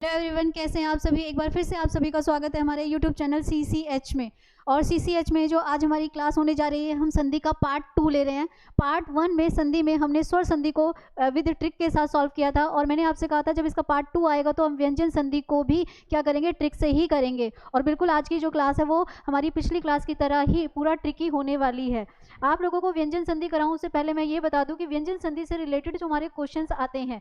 Hello everyone, कैसे हैं आप सभी। एक बार फिर से आप सभी का स्वागत है हमारे यूट्यूब चैनल CCH में। और CCH में जो आज हमारी क्लास होने जा रही है, हम संधि का पार्ट 2 ले रहे हैं। पार्ट 1 में संधि में हमने स्वर संधि को विद ट्रिक के साथ सॉल्व किया था, और मैंने आपसे कहा था जब इसका पार्ट 2 आएगा तो हम व्यंजन संधि को भी क्या करेंगे, ट्रिक से ही करेंगे। और बिल्कुल आज की जो क्लास है वो हमारी पिछली क्लास की तरह ही पूरा ट्रिकी होने वाली है। आप लोगों को व्यंजन संधि कराऊँ उससे पहले मैं ये बता दूँ कि व्यंजन संधि से रिलेटेड जो हमारे क्वेश्चन आते हैं,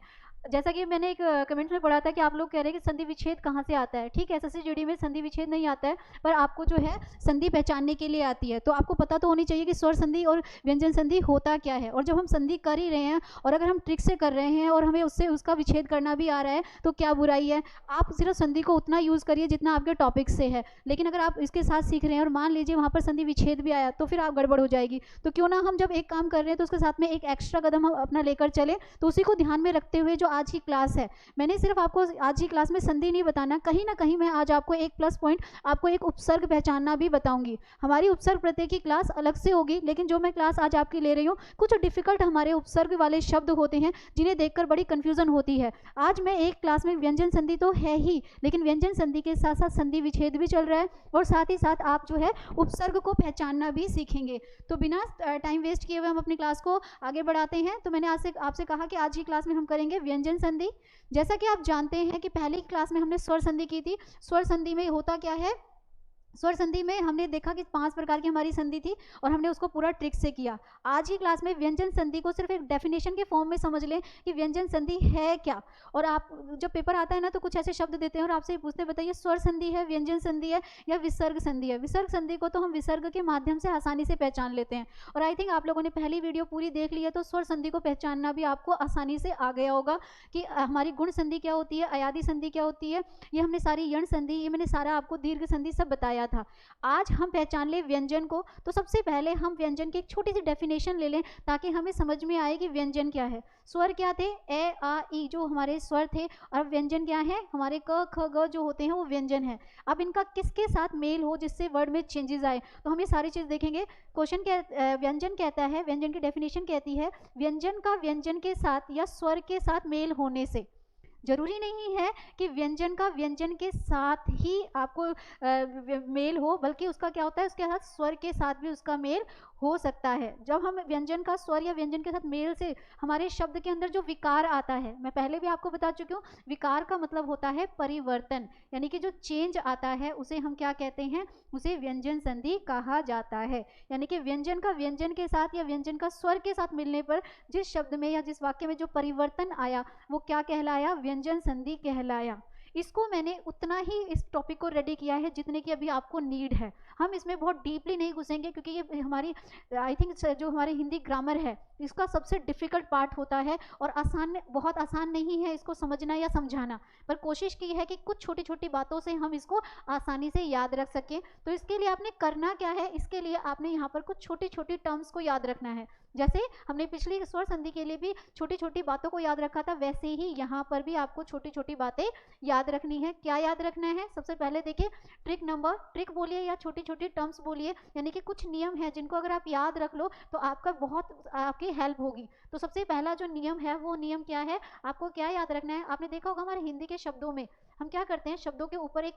जैसा कि मैंने एक कमेंट में पढ़ा था कि आप लोग कह रहे हैं कि संधि विच्छेद कहाँ से आता है। ठीक है, SSC में संधि विच्छेद नहीं आता है, पर आपको जो है संधि पहचानने के लिए आती है। तो आपको पता तो होनी चाहिए कि स्वर संधि और व्यंजन संधि होता क्या है। और जब हम संधि कर ही रहे हैं और अगर हम ट्रिक से कर रहे हैं और हमें उससे उसका विच्छेद करना भी आ रहा है तो क्या बुराई है। आप सिर्फ संधि को उतना यूज़ करिए जितना आपके टॉपिक से है, लेकिन अगर आप इसके साथ सीख रहे हैं और मान लीजिए वहाँ पर संधि विच्छेद भी आया तो फिर आप गड़बड़ हो जाएगी। तो क्यों ना हम जब एक काम कर रहे हैं तो उसके साथ में एक एक्स्ट्रा कदम हम अपना लेकर चले। तो उसी को ध्यान में रखते हुए जो आज की क्लास है, मैंने सिर्फ आपको आज की क्लास में संधि नहीं बताना, कहीं ना कहीं मैं आज आपको एक प्लस पॉइंट, आपको एक उपसर्ग पहचानना भी बताऊंगी। हमारी उपसर्ग प्रत्यय की क्लास अलग से होगी, लेकिन जो मैं क्लास आज आपकी ले रही हूँ, कुछ डिफिकल्ट हमारे उपसर्ग वाले शब्द होते हैं जिन्हें देखकर बड़ी कंफ्यूजन होती है। आज मैं एक क्लास में व्यंजन संधि तो है ही, लेकिन व्यंजन संधि के साथ साथ संधि विच्छेद भी चल रहा है, और साथ ही साथ आप जो है उपसर्ग को पहचानना भी सीखेंगे। तो बिना टाइम वेस्ट किए हुए हम अपनी क्लास को आगे बढ़ाते हैं। तो मैंने आज से आपसे कहा कि आज की क्लास में हम करेंगे व्यंजन संधि। जैसा कि आप जानते हैं कि पहली क्लास में हमने स्वर संधि की थी। स्वर संधि में होता क्या है, स्वर संधि में हमने देखा कि 5 प्रकार की हमारी संधि थी और हमने उसको पूरा ट्रिक से किया। आज की क्लास में व्यंजन संधि को सिर्फ एक डेफिनेशन के फॉर्म में समझ लें कि व्यंजन संधि है क्या। और आप जब पेपर आता है ना तो कुछ ऐसे शब्द देते हैं और आपसे पूछते हैं बताइए स्वर संधि है, व्यंजन संधि है या विसर्ग संधि है। विसर्ग संधि को तो हम विसर्ग के माध्यम से आसानी से पहचान लेते हैं। और आई थिंक आप लोगों ने पहली वीडियो पूरी देख ली है, तो स्वर संधि को पहचानना भी आपको आसानी से आ गया होगा कि हमारी गुण संधि क्या होती है, अयादि संधि क्या होती है। ये हमने सारी यण संधि, ये मैंने सारा आपको दीर्घ संधि सब बताया था। आज हम पहचान ले व्यंजन को। तो सबसे पहले हम व्यंजन की एक छोटी सी डेफिनेशन ले लें ताकि हमें समझ में आए कि व्यंजन क्या है। स्वर क्या थे, ए आ ई जो हमारे स्वर थे, और व्यंजन क्या है, हमारे क ख ग जो होते हैं वो व्यंजन है। अब इनका किसके साथ मेल हो जिससे वर्ड में चेंजेस आए, तो हम ये सारी चीज़ देखेंगे। क्वेश्चन क्या व्यंजन कहता है, व्यंजन की डेफिनेशन कहती है व्यंजन का व्यंजन के साथ या स्वर के साथ मेल होने से। जरूरी नहीं है कि व्यंजन का व्यंजन के साथ ही आपको मेल हो, बल्कि उसका क्या होता है, उसके साथ स्वर के साथ भी उसका मेल हो सकता है। जब हम व्यंजन का स्वर या व्यंजन के साथ मेल से हमारे शब्द के अंदर जो विकार आता है, मैं पहले भी आपको बता चुकी हूँ, विकार का मतलब होता है परिवर्तन, यानी कि जो चेंज आता है उसे हम क्या कहते हैं, उसे व्यंजन संधि कहा जाता है। यानी कि व्यंजन का व्यंजन के साथ या व्यंजन का स्वर के साथ मिलने पर जिस शब्द में या जिस वाक्य में जो परिवर्तन आया वो क्या कहलाया, व्यंजन संधि कहलाया। इसको मैंने उतना ही इस टॉपिक को रेडी किया है जितने की अभी आपको नीड है। हम इसमें बहुत डीपली नहीं घुसेंगे क्योंकि ये हमारी आई थिंक जो हमारी हिंदी ग्रामर है इसका सबसे डिफिकल्ट पार्ट होता है, और बहुत आसान नहीं है इसको समझना या समझाना। पर कोशिश की है कि कुछ छोटी छोटी बातों से हम इसको आसानी से याद रख सकें। तो इसके लिए आपने करना क्या है, इसके लिए आपने यहाँ पर कुछ छोटी छोटी टर्म्स को याद रखना है। जैसे हमने पिछली स्वर संधि के लिए भी छोटी छोटी बातों को याद रखा था, वैसे ही यहाँ पर भी आपको छोटी छोटी बातें याद रखनी है। क्या याद रखना है, सबसे पहले देखिए ट्रिक नंबर, ट्रिक बोलिए या छोटी छोटी टर्म्स बोलिए, यानी कि कुछ नियम है जिनको अगर आप याद रख लो तो आपका बहुत आपकी हेल्प होगी। तो सबसे पहला जो नियम है वो नियम क्या है, आपको क्या याद रखना है। आपने देखा होगा हमारे हिंदी के शब्दों में हम क्या करते हैं, शब्दों के ऊपर एक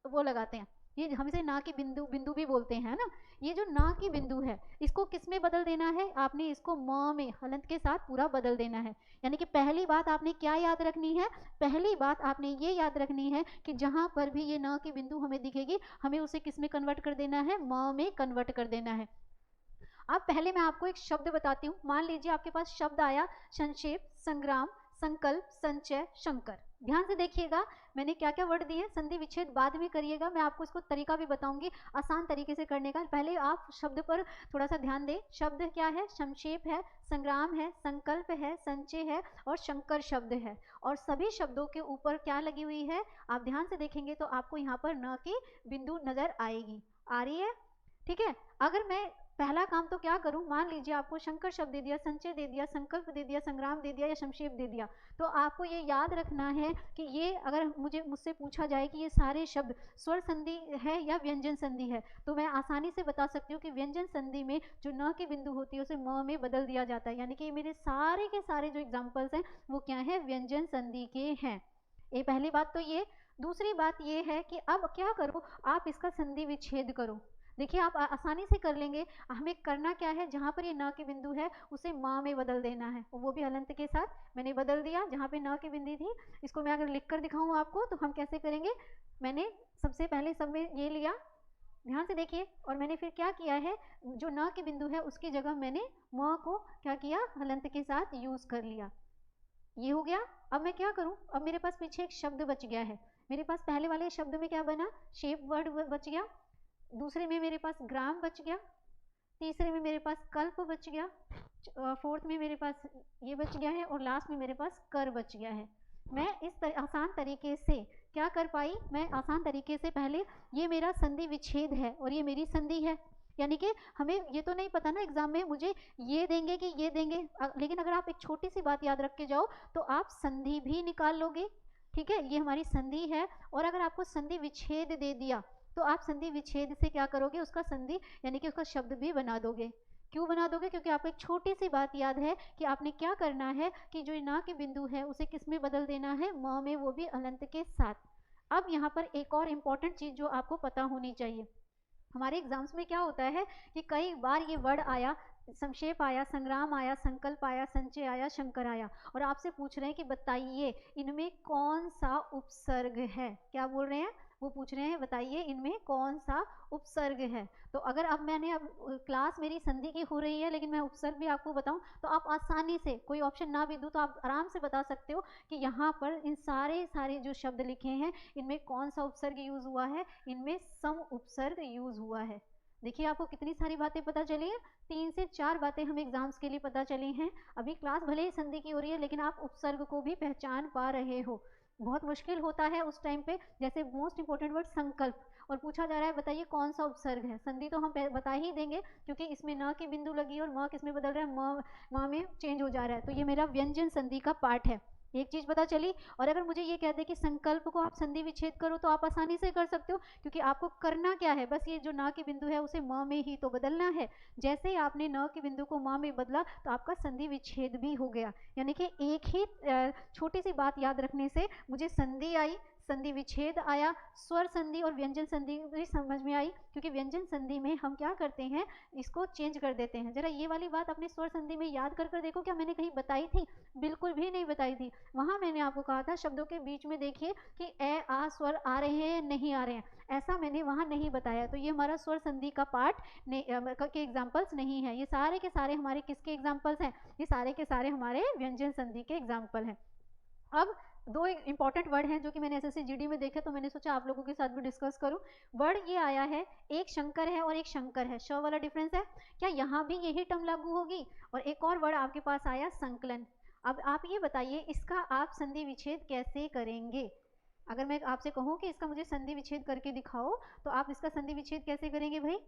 वो लगाते हैं, ये हम इसे ना की बिंदु बिंदु भी बोलते हैं ना। ये जो ना की बिंदु है इसको किस में बदल देना है, आपने इसको म में हलंत के साथ पूरा बदल देना है। यानी कि पहली बात आपने क्या याद रखनी है, पहली बात आपने ये याद रखनी है कि जहां पर भी ये न की बिंदु हमें दिखेगी हमें उसे किस में कन्वर्ट कर देना है, म में कन्वर्ट कर देना है। अब पहले मैं आपको एक शब्द बताती हूँ। मान लीजिए आपके पास शब्द आया संक्षेप, संग्राम, संकल्प, संचय, शंकर। ध्यान से देखिएगा मैंने क्या क्या वर्ड दिए, संधि विच्छेद बाद में करिएगा, मैं आपको इसको तरीका भी बताऊंगी आसान तरीके से करने का। पहले आप शब्द पर थोड़ा सा ध्यान दें। शब्द क्या है, संक्षेप है, संग्राम है, संकल्प है, संचय है और शंकर शब्द है। और सभी शब्दों के ऊपर क्या लगी हुई है, आप ध्यान से देखेंगे तो आपको यहाँ पर न की बिंदु नजर आएगी, आ रही है, ठीक है। अगर मैं पहला काम तो क्या करूं, मान लीजिए आपको शंकर शब्द दे दिया, संचय दे दिया, संकल्प दे दिया, संग्राम दे दिया या संक्षेप दे दिया, तो आपको ये याद रखना है कि ये अगर मुझसे पूछा जाए कि ये सारे शब्द स्वर संधि है या व्यंजन संधि है, तो मैं आसानी से बता सकती हूँ कि व्यंजन संधि में जो न की बिंदु होती है उसे म में बदल दिया जाता है। यानी कि मेरे सारे के सारे जो एग्जाम्पल्स हैं वो क्या है, व्यंजन संधि के हैं। ये पहली बात तो ये। दूसरी बात ये है कि अब क्या करो, आप इसका संधि विच्छेद करो। देखिए आप आसानी से कर लेंगे। हमें करना क्या है, जहाँ पर ये न के बिंदु है उसे म में बदल देना है, वो भी हलंत के साथ। मैंने बदल दिया, जहाँ पे न की बिंदी थी इसको मैं अगर लिख कर दिखाऊँ आपको तो हम कैसे करेंगे। मैंने सबसे पहले सब में ये लिया, ध्यान से देखिए, और मैंने फिर क्या किया है, जो न के बिंदु है उसकी जगह मैंने म को क्या किया, हलंत के साथ यूज़ कर लिया। ये हो गया। अब मैं क्या करूं, अब मेरे पास पीछे एक शब्द बच गया है। मेरे पास पहले वाले शब्द में क्या बना, शेप वर्ड बच गया। दूसरे में मेरे पास ग्राम बच गया। तीसरे में मेरे पास कल्प बच गया। फोर्थ में मेरे पास ये बच गया है, और लास्ट में मेरे पास कर बच गया है। मैं इस आसान तरीके से क्या कर पाई, मैं आसान तरीके से पहले ये मेरा संधि विच्छेद है और ये मेरी संधि है। यानी कि हमें ये तो नहीं पता ना एग्जाम में मुझे ये देंगे कि ये देंगे, लेकिन अगर आप एक छोटी सी बात याद रख के जाओ तो आप संधि भी निकाल लोगे। ठीक है, ये हमारी संधि है। और अगर आपको संधि विच्छेद दे दिया तो आप संधि विच्छेद से क्या करोगे, उसका संधि यानी कि उसका शब्द भी बना दोगे। क्यों बना दोगे, क्योंकि आपको एक छोटी सी बात याद है कि आपने क्या करना है कि जो ना के बिंदु है उसे किस में बदल देना है, म में, वो भी अलंत के साथ। अब यहाँ पर एक और इम्पॉर्टेंट चीज़ जो आपको पता होनी चाहिए, हमारे एग्जाम्स में क्या होता है कि कई बार ये वर्ड आया, संक्षेप आया, संग्राम आया, संकल्प आया, संचय आया, शंकर आया, और आपसे पूछ रहे हैं कि बताइए इनमें कौन सा उपसर्ग है। क्या बोल रहे हैं, वो पूछ रहे हैं बताइए इनमें कौन सा उपसर्ग है। तो अगर अब मैंने अब क्लास मेरी संधि की हो रही है लेकिन मैं उपसर्ग भी आपको बताऊं तो आप आसानी से, कोई ऑप्शन ना भी दूं तो आप आराम से बता सकते हो कि यहाँ पर इन सारे जो शब्द लिखे हैं इनमें कौन सा उपसर्ग यूज हुआ है, इनमें सम उपसर्ग यूज हुआ है। देखिए आपको कितनी सारी बातें पता चली हैं, 3 से 4 बातें हमें एग्जाम्स के लिए पता चली हैं। अभी क्लास भले ही संधि की हो रही है लेकिन आप उपसर्ग को भी पहचान पा रहे हो। बहुत मुश्किल होता है उस टाइम पे, जैसे मोस्ट इंपॉर्टेंट वर्ड संकल्प, और पूछा जा रहा है बताइए कौन सा उपसर्ग है। संधि तो हम बता ही देंगे क्योंकि इसमें न की बिंदु लगी और म किस में बदल रहा है, म में चेंज हो जा रहा है, तो ये मेरा व्यंजन संधि का पार्ट है। एक चीज पता चली। और अगर मुझे ये कह दे कि संकल्प को आप संधि विच्छेद करो तो आप आसानी से कर सकते हो, क्योंकि आपको करना क्या है, बस ये जो न के बिंदु है उसे म में ही तो बदलना है। जैसे ही आपने न के बिंदु को म में बदला तो आपका संधि विच्छेद भी हो गया। यानी कि एक ही छोटी सी बात याद रखने से मुझे संधि आई, संधि विच्छेद आया, स्वर संधि और व्यंजन संधि भी समझ में आई, क्योंकि व्यंजन संधि में हम क्या करते हैं, इसको चेंज कर देते हैं। जरा ये वाली बात अपने स्वर संधि में याद कर देखो, क्या मैंने कहीं बताई थी, बिल्कुल भी नहीं बताई थी। वहां मैंने आपको कहा था शब्दों के बीच में देखिए कि ए आ स्वर आ रहे हैं नहीं आ रहे हैं, ऐसा मैंने वहां नहीं बताया। तो ये हमारा स्वर संधि का पार्ट के एग्जाम्पल्स नहीं है, ये सारे के सारे हमारे किसके एग्जाम्पल्स हैं, ये सारे के सारे हमारे व्यंजन संधि के एग्जाम्पल हैं। अब 2 इंपॉर्टेंट वर्ड हैं जो कि मैंने एसएससी जीडी में देखे, तो मैंने सोचा आप लोगों के साथ भी डिस्कस करूं। वर्ड ये आया है, एक शंकर है और एक शंकर है, श वाला डिफरेंस है, क्या यहाँ भी यही टर्म लागू होगी। और एक और वर्ड आपके पास आया संकलन। अब आप ये बताइए इसका आप संधि विच्छेद कैसे करेंगे। अगर मैं आपसे कहूँ कि इसका मुझे संधि विच्छेद करके दिखाओ तो आप इसका संधि विच्छेद कैसे करेंगे भाई।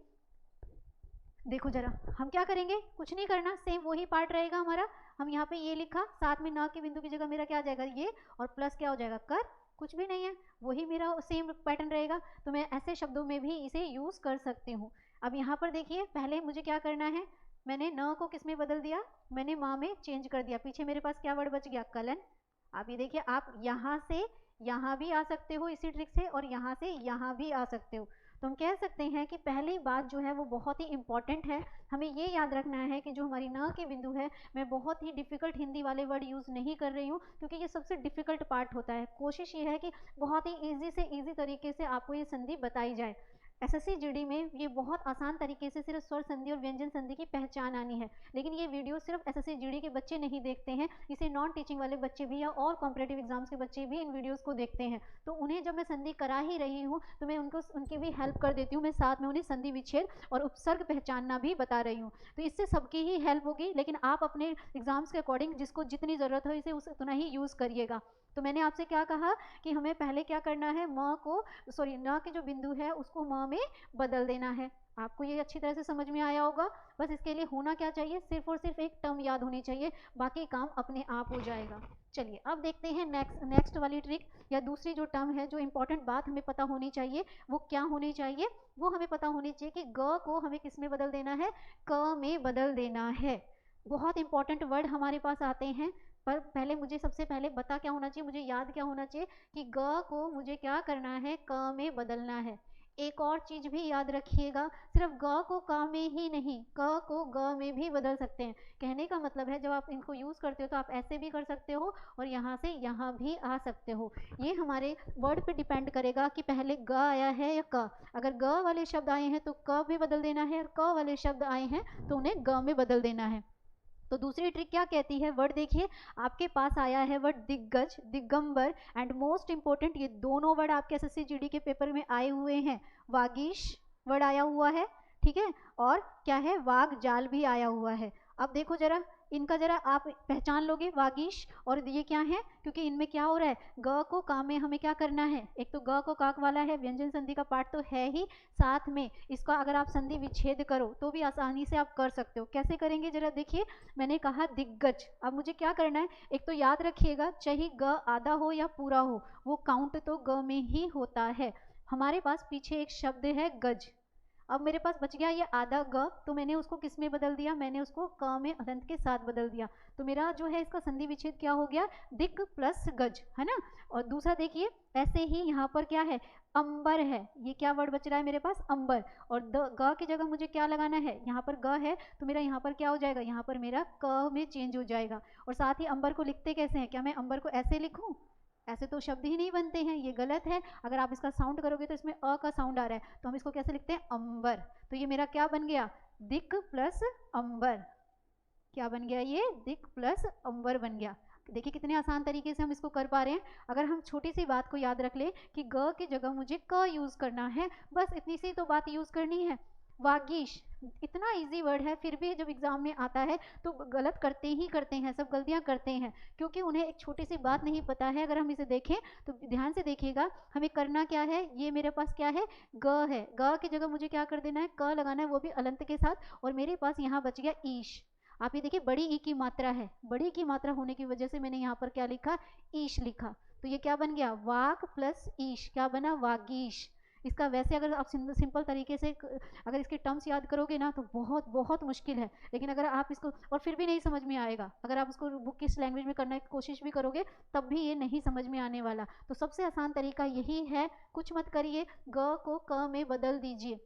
देखो जरा, हम क्या करेंगे, कुछ नहीं करना, सेम वही पार्ट रहेगा हमारा। हम यहाँ पे ये लिखा, साथ में न के बिंदु की जगह मेरा क्या आ जाएगा ये, और प्लस क्या हो जाएगा कर, कुछ भी नहीं है, वही मेरा सेम पैटर्न रहेगा। तो मैं ऐसे शब्दों में भी इसे यूज कर सकती हूँ। अब यहाँ पर देखिए पहले मुझे क्या करना है, मैंने न को किस में बदल दिया, मैंने माँ में चेंज कर दिया। पीछे मेरे पास क्या वर्ड बच गया, कलन। आप ये देखिए, आप यहाँ से यहाँ भी आ सकते हो इसी ट्रिक से, और यहाँ से यहाँ भी आ सकते हो। तो हम कह सकते हैं कि पहली बात जो है वो बहुत ही इंपॉर्टेंट है। हमें ये याद रखना है कि जो हमारी न के बिंदु है, मैं बहुत ही डिफिकल्ट हिंदी वाले वर्ड यूज़ नहीं कर रही हूँ, क्योंकि ये सबसे डिफिकल्ट पार्ट होता है। कोशिश ये है कि बहुत ही ईजी से ईजी तरीके से आपको ये संधि बताई जाए। एसएससी जीडी में ये बहुत आसान तरीके से सिर्फ स्वर संधि और व्यंजन संधि की पहचान आनी है, लेकिन ये वीडियो सिर्फ एसएससी जीडी के बच्चे नहीं देखते हैं, इसे नॉन टीचिंग वाले बच्चे भी या और कॉम्पिटेटिव एग्जाम्स के बच्चे भी इन वीडियोस को देखते हैं। तो उन्हें जब मैं संधि करा ही रही हूँ तो मैं उनकी भी हेल्प कर देती हूँ, मैं साथ में उन्हें संधि विच्छेद और उपसर्ग पहचानना भी बता रही हूँ। तो इससे सबकी ही हेल्प होगी, लेकिन आप अपने एग्जाम्स के अकॉर्डिंग जिसको जितनी ज़रूरत हो इसे उतना ही यूज़ करिएगा। तो मैंने आपसे क्या कहा कि हमें पहले क्या करना है, न के जो बिंदु है उसको म में बदल देना है। आपको ये अच्छी तरह से समझ में आया होगा। बस इसके लिए होना क्या चाहिए, सिर्फ और सिर्फ एक टर्म याद होनी चाहिए, बाकी काम अपने आप हो जाएगा। चलिए अब देखते हैं नेक्स्ट वाली ट्रिक, या दूसरी जो टर्म है, जो इंपॉर्टेंट बात हमें पता होनी चाहिए वो क्या होनी चाहिए, वो हमें पता होनी चाहिए कि ग को हमें किस में बदल देना है, क में बदल देना है। बहुत इंपॉर्टेंट वर्ड हमारे पास आते हैं, पर पहले मुझे सबसे पहले पता क्या होना चाहिए, मुझे याद क्या होना चाहिए कि ग को मुझे क्या करना है, क में बदलना है। एक और चीज भी याद रखिएगा, सिर्फ ग को क में ही नहीं, क को ग में भी बदल सकते हैं। कहने का मतलब है जब आप इनको यूज करते हो तो आप ऐसे भी कर सकते हो और यहाँ से यहाँ भी आ सकते हो। ये हमारे वर्ड पे डिपेंड करेगा कि पहले ग आया है या क। अगर ग वाले शब्द आए हैं तो क में बदल देना है, और क वाले शब्द आए हैं तो उन्हें ग में बदल देना है। तो दूसरी ट्रिक क्या कहती है, वर्ड देखिए आपके पास आया है वर्ड दिग्गज, दिगंबर एंड मोस्ट इंपॉर्टेंट, ये दोनों वर्ड आपके एसएससी जीडी के पेपर में आए हुए हैं। वागीश वर्ड आया हुआ है, ठीक है, और क्या है, वाग जाल भी आया हुआ है। अब देखो जरा इनका जरा आप पहचान लोगे, वागीश और ये क्या है, क्योंकि इनमें क्या हो रहा है, ग को का में हमें क्या करना है, एक तो ग को काक वाला है, व्यंजन संधि का पार्ट तो है ही, साथ में इसका अगर आप संधि विच्छेद करो तो भी आसानी से आप कर सकते हो। कैसे करेंगे जरा देखिए, मैंने कहा दिग्गज, अब मुझे क्या करना है, एक तो याद रखिएगा चाहे ग आधा हो या पूरा हो, वो काउंट तो ग में ही होता है। हमारे पास पीछे एक शब्द है गज, अब मेरे पास बच गया ये आधा ग, तो मैंने उसको किस में बदल दिया, मैंने उसको क में अदंत के साथ बदल दिया, तो मेरा जो है इसका संधि विच्छेद क्या हो गया, दिक प्लस गज, है ना। और दूसरा देखिए ऐसे ही यहाँ पर क्या है, अंबर है, ये क्या वर्ड बच रहा है मेरे पास, अंबर, और द ग की जगह मुझे क्या लगाना है, यहाँ पर ग है तो मेरा यहाँ पर क्या हो जाएगा, यहाँ पर मेरा क में चेंज हो जाएगा। और साथ ही अंबर को लिखते कैसे हैं, क्या मैं अंबर को ऐसे लिखूँ, ऐसे तो शब्द ही नहीं बनते हैं, ये गलत है। अगर आप इसका साउंड करोगे तो इसमें अ का साउंड आ रहा है, तो हम इसको कैसे लिखते हैं, अंबर। तो ये मेरा क्या बन गया, दिक प्लस अंबर, क्या बन गया, ये दिक प्लस अंबर बन गया। देखिए कितने आसान तरीके से हम इसको कर पा रहे हैं। अगर हम छोटी सी बात को याद रख ले कि ग की जगह मुझे क यूज करना है, बस इतनी सी तो बात यूज करनी है। वागीश इतना इजी वर्ड है, फिर भी जब एग्जाम में आता है तो गलत करते ही करते हैं, सब गलतियां करते हैं, क्योंकि उन्हें एक छोटी सी बात नहीं पता है। अगर हम इसे देखें तो ध्यान से देखिएगा, हमें करना क्या है, ये मेरे पास क्या है, ग है, ग की जगह मुझे क्या कर देना है, क लगाना है, वो भी अलंत के साथ, और मेरे पास यहाँ बच गया ईश। आप ये देखिए बड़ी ई की मात्रा है, बड़ी की मात्रा होने की वजह से मैंने यहाँ पर क्या लिखा, ईश लिखा, तो ये क्या बन गया, वाक प्लस ईश, क्या बना, वागीश। इसका वैसे अगर आप सिंपल तरीके से अगर इसके टर्म्स याद करोगे ना तो बहुत बहुत मुश्किल है, लेकिन अगर आप इसको, और फिर भी नहीं समझ में आएगा, अगर आप उसको बुक किस लैंग्वेज में करने की कोशिश भी करोगे तब भी ये नहीं समझ में आने वाला। तो सबसे आसान तरीका यही है, कुछ मत करिए, ग को क में बदल दीजिए,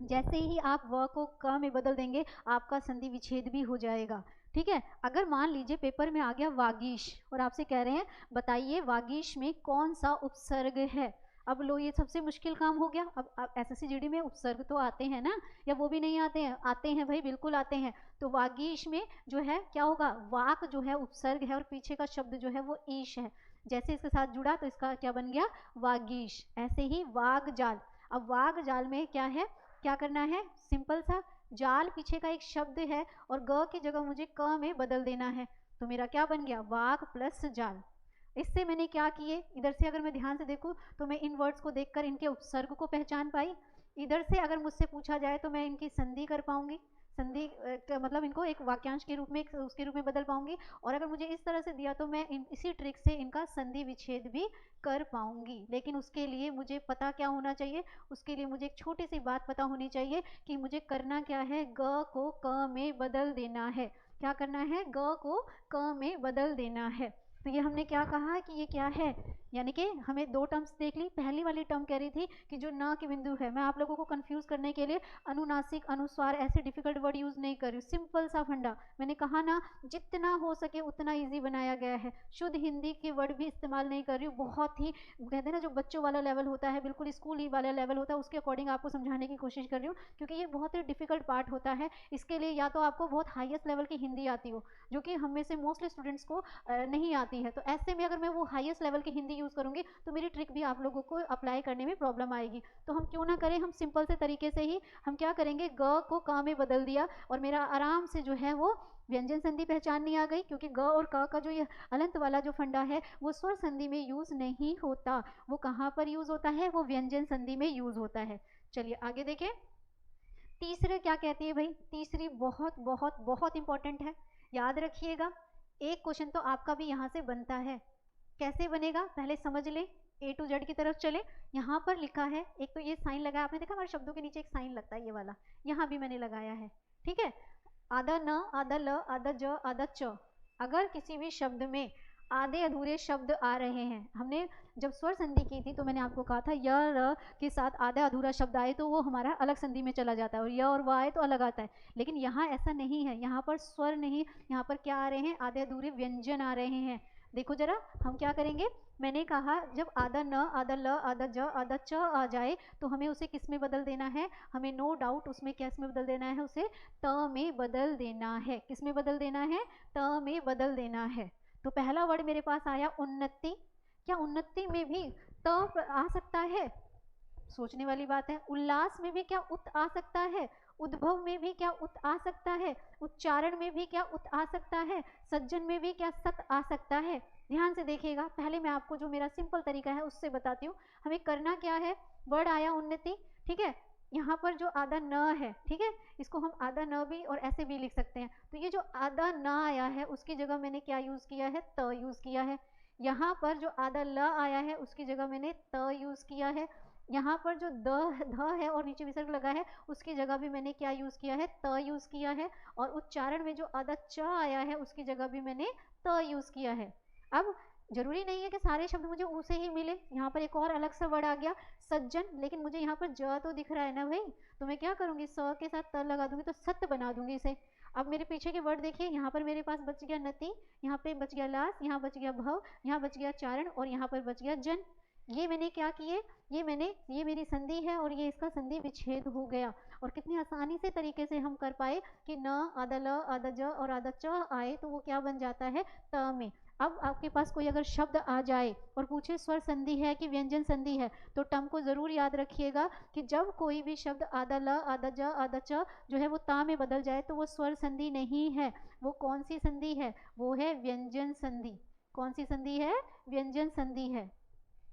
जैसे ही आप व को क में बदल देंगे आपका संधि विच्छेद भी हो जाएगा, ठीक है। अगर मान लीजिए पेपर में आ गया वागीश और आपसे कह रहे हैं बताइए वागीश में कौन सा उपसर्ग है, अब लो ये सबसे मुश्किल काम हो गया। अब एसएससी जीडी में उपसर्ग तो आते हैं ना, या वो भी नहीं आते हैं, आते हैं भाई, बिल्कुल आते हैं। तो वागीश में जो है क्या होगा, वाक जो है उपसर्ग है और पीछे का शब्द जो है वो ईश है, जैसे इसके साथ जुड़ा तो इसका क्या बन गया, वागीश। ऐसे ही वाग जाल, अब वाग जाल में क्या है, क्या करना है, सिंपल सा, जाल पीछे का एक शब्द है और ग की जगह मुझे क में बदल देना है, तो मेरा क्या बन गया, वाग प्लस जाल। इससे मैंने क्या किए, इधर से अगर मैं ध्यान से देखूं तो मैं इन वर्ड्स को देखकर इनके उपसर्ग को पहचान पाई, इधर से अगर मुझसे पूछा जाए तो मैं इनकी संधि कर पाऊंगी, संधि मतलब इनको एक वाक्यांश के रूप में, उसके रूप में बदल पाऊंगी, और अगर मुझे इस तरह से दिया तो मैं इसी ट्रिक से इनका संधि विच्छेद भी कर पाऊंगी। लेकिन उसके लिए मुझे पता क्या होना चाहिए, उसके लिए मुझे एक छोटी सी बात पता होनी चाहिए कि मुझे करना क्या है, ग को क में बदल देना है। क्या करना है, ग को क में बदल देना है। तो ये हमने क्या कहा कि ये क्या है, यानी कि हमें दो टर्म्स देख ली। पहली वाली टर्म कह रही थी कि जो न के बिंदु है, मैं आप लोगों को कंफ्यूज करने के लिए अनुनासिक, अनुस्वार ऐसे डिफिकल्ट वर्ड यूज नहीं कर रही हूँ, सिंपल सा फंडा, मैंने कहा ना जितना हो सके उतना इजी बनाया गया है। शुद्ध हिंदी के वर्ड भी इस्तेमाल नहीं कर रही हूँ, बहुत ही कहते हैं ना जो बच्चों वाला लेवल होता है, बिल्कुल स्कूल ही वाला लेवल होता है, उसके अकॉर्डिंग आपको समझाने की कोशिश कर रही हूँ, क्योंकि ये बहुत ही डिफिकल्ट पार्ट होता है। इसके लिए या तो आपको बहुत हाईएस्ट लेवल की हिंदी आती हो, जो कि हम में से मोस्टली स्टूडेंट्स को नहीं आती है, तो ऐसे में अगर मैं वो हाईएस्ट लेवल की हिंदी यूज़ करूँगी तो मेरी ट्रिक भी आप लोगों को अप्लाई करने में प्रॉब्लम आएगी। तो हम क्यों ना करें, हम सिंपल से तरीके से ही हम क्या करेंगे, ग को क में बदल दिया और मेरा आराम से जो है वो व्यंजन संधि पहचाननी आ गई, क्योंकि ग और क का जो ये अलंत वाला जो फंडा है वो स्वर संधि में यूज़ नहीं होता, वो कहाँ पर यूज़ होता है, वो व्यंजन संधि में यूज़ होता है। चलिए आगे देखें, तीसरे क्या कहती है भाई, तीसरी बहुत बहुत बहुत इंपॉर्टेंट है, याद रखिएगा। एक क्वेश्चन तो आपका भी यहाँ से बनता है, कैसे बनेगा पहले समझ ले, ए टू जेड की तरफ चले। यहाँ पर लिखा है, एक तो ये साइन लगा, आपने देखा हमारे शब्दों के नीचे एक साइन लगता है, ये वाला यहाँ भी मैंने लगाया है, ठीक है। आधा न, आधा ल, आधा ज, आधा च, अगर किसी भी शब्द में आधे अधूरे शब्द आ रहे हैं, हमने जब स्वर संधि की थी तो मैंने आपको कहा था य र के साथ आधा अधूरा शब्द आए तो वो हमारा अलग संधि में चला जाता है, और य और व आए तो अलग आता है। लेकिन यहाँ ऐसा नहीं है, यहाँ पर स्वर नहीं, यहाँ पर क्या आ रहे हैं, आधे अधूरे व्यंजन आ रहे हैं। देखो जरा हम क्या करेंगे, मैंने कहा जब आधा न, आधा ल, आधा ज, आधा च आ जाए तो हमें उसे किस में बदल देना है, हमें नो डाउट उसमें किस में बदल देना है, उसे त में बदल देना है। किस में बदल देना है, त में बदल देना है। तो पहला वर्ड मेरे पास आया उन्नति। क्या उन्नति में भी त आ सकता है? सोचने वाली बात है। उल्लास में भी क्या उत आ सकता है? उद्भव में भी क्या उत आ सकता है? उच्चारण में भी क्या उत आ सकता है? सज्जन में भी क्या सत आ सकता है? ध्यान से देखिएगा, पहले मैं आपको जो मेरा सिंपल तरीका है उससे बताती हूँ। हमें करना क्या है, वर्ड आया उन्नति, ठीक है, यहाँ पर जो आधा न है, ठीक है, इसको हम आधा न भी और ऐसे भी लिख सकते हैं। तो ये जो आधा न आया है उसकी जगह मैंने क्या यूज किया है, त यूज किया है। यहाँ पर जो आधा ल आया है उसकी जगह मैंने त यूज किया है। यहाँ पर जो ध है और नीचे विसर्ग लगा है उसकी जगह भी मैंने क्या यूज किया है, त यूज किया है। और उच्चारण में जो आधा च आया है उसकी जगह भी मैंने त यूज किया है। अब जरूरी नहीं है कि सारे शब्द मुझे ऊ से ही मिले, यहाँ पर एक और अलग सा वर्ड आ गया सज्जन, लेकिन मुझे यहाँ पर ज तो दिख रहा है ना भाई, तो मैं क्या करूँगी, स के साथ त लगा दूंगी तो सत्य बना दूंगी इसे। अब मेरे पीछे के वर्ड देखिए, यहाँ पर मेरे पास बच गया नति, यहाँ पे बच गया लास, यहाँ बच गया भव, यहाँ बच गया चारण और यहाँ पर बच गया जन। ये मैंने क्या किए, ये मेरी संधि है और ये इसका संधि विच्छेद हो गया। और कितनी आसानी से तरीके से हम कर पाए कि न, आधा ल, आधा ज और आधा च आए तो वो क्या बन जाता है, त में। अब आपके पास कोई अगर शब्द आ जाए और पूछे स्वर संधि है कि व्यंजन संधि है, तो टर्म को जरूर याद रखिएगा कि जब कोई भी शब्द आधा ल, आधा ज, आधा च जो है वो ता में बदल जाए तो वो स्वर संधि नहीं है। वो कौन सी संधि है, वो है व्यंजन संधि। कौन सी संधि है, व्यंजन संधि है।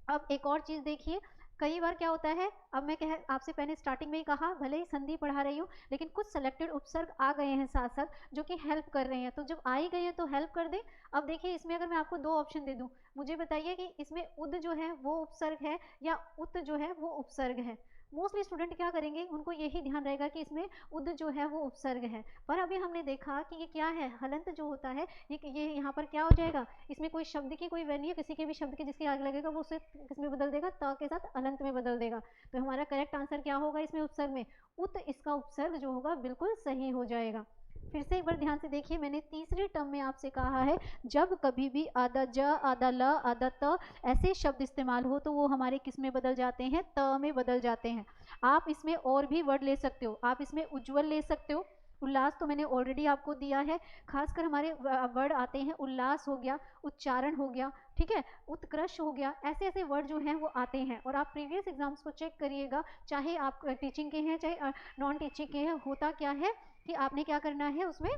अब एक और चीज देखिए, कई बार क्या होता है, अब मैं आपसे पहले स्टार्टिंग में ही कहा, भले ही संधि पढ़ा रही हूँ लेकिन कुछ सेलेक्टेड उपसर्ग आ गए हैं साथ साथ जो कि हेल्प कर रहे हैं, तो जब आ ही गए हैं तो हेल्प कर दें। अब देखिए इसमें अगर मैं आपको दो ऑप्शन दे दूं, मुझे बताइए कि इसमें उद जो है वो उपसर्ग है या उत जो है वो उपसर्ग है। मोस्टली स्टूडेंट क्या करेंगे, उनको यही ध्यान रहेगा कि इसमें उद जो है वो उपसर्ग है, पर अभी हमने देखा कि ये क्या है, हलंत जो होता है ये यहाँ पर क्या हो जाएगा, इसमें कोई शब्द की कोई वैल्यू किसी के भी शब्द के जिसके आगे लगेगा वो उसे किसमें बदल देगा, त के साथ हलंत में बदल देगा। तो हमारा करेक्ट आंसर क्या होगा इसमें उपसर्ग में, उत इसका उपसर्ग जो होगा बिल्कुल सही हो जाएगा। फिर से एक बार ध्यान से देखिए, मैंने तीसरी टर्म में आपसे कहा है जब कभी भी आधा ज, आधा ल, आधा त ऐसे शब्द इस्तेमाल हो तो वो हमारे किस में बदल जाते हैं, त में बदल जाते हैं। आप इसमें और भी वर्ड ले सकते हो, आप इसमें उज्जवल ले सकते हो, उल्लास तो मैंने ऑलरेडी आपको दिया है। खासकर हमारे वर्ड आते हैं, उल्लास हो गया, उच्चारण हो गया, ठीक है, उत्कृष्ट हो गया, ऐसे ऐसे वर्ड जो हैं वो आते हैं। और आप प्रीवियस एग्जाम्स को चेक करिएगा, चाहे आप टीचिंग के हैं चाहे नॉन टीचिंग के हैं, होता क्या है कि आपने क्या करना है, उसमें